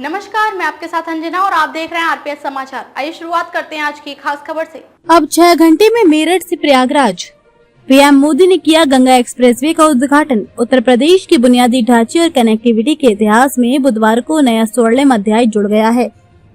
नमस्कार, मैं आपके साथ अंजना और आप देख रहे हैं आरपीएस समाचार। आइए शुरुआत करते हैं आज की खास खबर से। अब 6 घंटे में मेरठ से प्रयागराज। पीएम मोदी ने किया गंगा एक्सप्रेसवे का उद्घाटन। उत्तर प्रदेश की बुनियादी ढांचे और कनेक्टिविटी के इतिहास में बुधवार को नया स्वर्णिम अध्याय जुड़ गया है।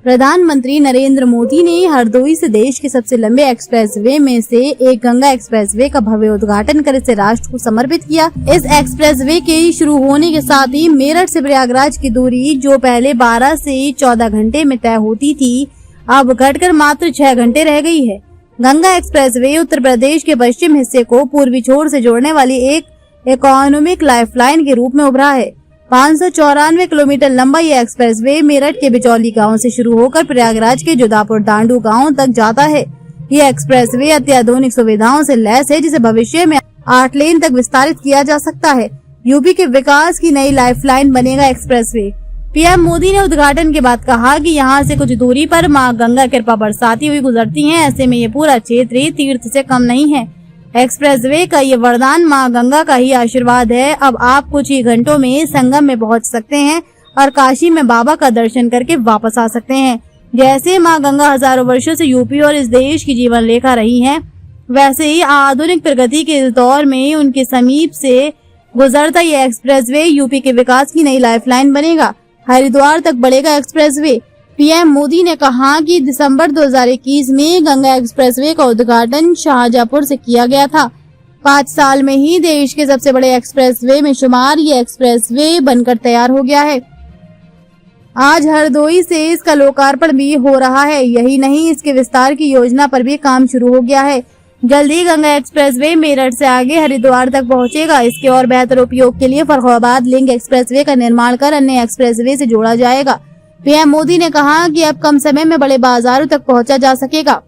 प्रधानमंत्री नरेंद्र मोदी ने हरदोई से देश के सबसे लंबे एक्सप्रेसवे में से एक गंगा एक्सप्रेसवे का भव्य उद्घाटन कर इसे राष्ट्र को समर्पित किया। इस एक्सप्रेसवे के शुरू होने के साथ ही मेरठ से प्रयागराज की दूरी, जो पहले 12 से 14 घंटे में तय होती थी, अब घटकर मात्र 6 घंटे रह गई है। गंगा एक्सप्रेसवे उत्तर प्रदेश के पश्चिम हिस्से को पूर्वी छोर से जोड़ने वाली एक इकोनॉमिक लाइफलाइन के रूप में उभरा है। 594 किलोमीटर लंबा ये एक्सप्रेसवे मेरठ के बिचौली गांव से शुरू होकर प्रयागराज के जोधापुर डांडू गांव तक जाता है। ये एक्सप्रेसवे अत्याधुनिक सुविधाओं से लैस है, जिसे भविष्य में 8 लेन तक विस्तारित किया जा सकता है। यूपी के विकास की नई लाइफलाइन बनेगा एक्सप्रेसवे। पीएम मोदी ने उद्घाटन के बाद कहा कि यहाँ से कुछ दूरी पर मां गंगा कृपा बरसाती हुई गुजरती है। ऐसे में ये पूरा क्षेत्र तीर्थ से कम नहीं है। एक्सप्रेसवे का ये वरदान मां गंगा का ही आशीर्वाद है। अब आप कुछ ही घंटों में संगम में पहुंच सकते हैं और काशी में बाबा का दर्शन करके वापस आ सकते हैं। जैसे मां गंगा हजारों वर्षों से यूपी और इस देश की जीवन रेखा रही हैं, वैसे ही आधुनिक प्रगति के इस दौर में उनके समीप से गुजरता ये एक्सप्रेसवे यूपी के विकास की नई लाइफलाइन बनेगा। हरिद्वार तक बढ़ेगा एक्सप्रेसवे। पीएम मोदी ने कहा कि दिसंबर 2021 में गंगा एक्सप्रेसवे का उद्घाटन शाहजहांपुर से किया गया था। 5 साल में ही देश के सबसे बड़े एक्सप्रेसवे में शुमार ये एक्सप्रेसवे बनकर तैयार हो गया है। आज हरदोई से इसका लोकार्पण भी हो रहा है। यही नहीं, इसके विस्तार की योजना पर भी काम शुरू हो गया है। जल्द ही गंगा एक्सप्रेसवे मेरठ से आगे हरिद्वार तक पहुंचेगा। इसके और बेहतर उपयोग के लिए फर्रुखाबाद लिंक एक्सप्रेसवे का निर्माण कर अन्य एक्सप्रेसवे से जोड़ा जाएगा। पीएम मोदी ने कहा कि अब कम समय में बड़े बाजारों तक पहुंचा जा सकेगा।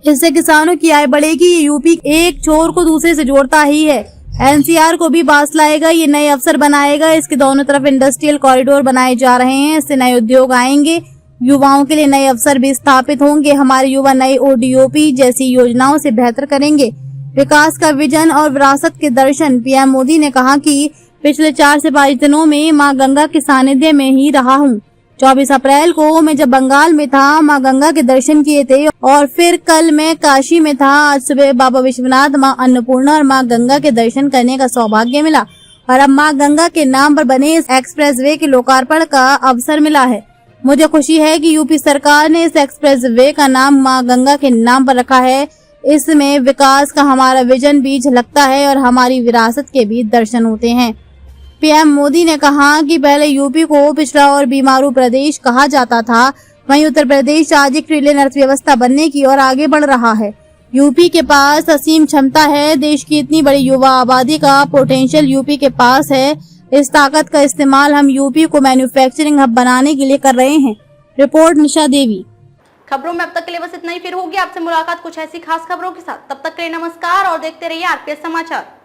इससे किसानों की आय बढ़ेगी। ये यूपी एक छोर को दूसरे से जोड़ता ही है। एनसीआर को भी पास लाएगा। ये नए अवसर बनाएगा। इसके दोनों तरफ इंडस्ट्रियल कॉरिडोर बनाए जा रहे हैं। इससे नए उद्योग आएंगे। युवाओं के लिए नए अवसर भी स्थापित होंगे। हमारे युवा नई ओडीओपी जैसी योजनाओं से बेहतर करेंगे। विकास का विजन और विरासत के दर्शन। पीएम मोदी ने कहा कि पिछले 4 से 5 दिनों में मां गंगा के सानिध्य में ही रहा हूँ। 24 अप्रैल को मैं जब बंगाल में था, मां गंगा के दर्शन किए थे और फिर कल मैं काशी में था। आज सुबह बाबा विश्वनाथ, मां अन्नपूर्णा और मां गंगा के दर्शन करने का सौभाग्य मिला और अब मां गंगा के नाम पर बने इस एक्सप्रेसवे के लोकार्पण का अवसर मिला है। मुझे खुशी है कि यूपी सरकार ने इस एक्सप्रेसवे का नाम मां गंगा के नाम पर रखा है। इसमें विकास का हमारा विजन भी झलकता है और हमारी विरासत के भी दर्शन होते हैं। पीएम मोदी ने कहा कि पहले यूपी को पिछड़ा और बीमारू प्रदेश कहा जाता था, वहीं उत्तर प्रदेश आज एक ट्रिलियन अर्थव्यवस्था बनने की ओर आगे बढ़ रहा है। यूपी के पास असीम क्षमता है। देश की इतनी बड़ी युवा आबादी का पोटेंशियल यूपी के पास है। इस ताकत का इस्तेमाल हम यूपी को मैन्युफैक्चरिंग हब बनाने के लिए कर रहे हैं। रिपोर्ट निशा देवी। खबरों में अब तक के लिए बस इतना ही। फिर होगी आपसे मुलाकात कुछ ऐसी खास खबरों के साथ। तब तक के लिए नमस्कार और देखते रहिए आरपीएस समाचार।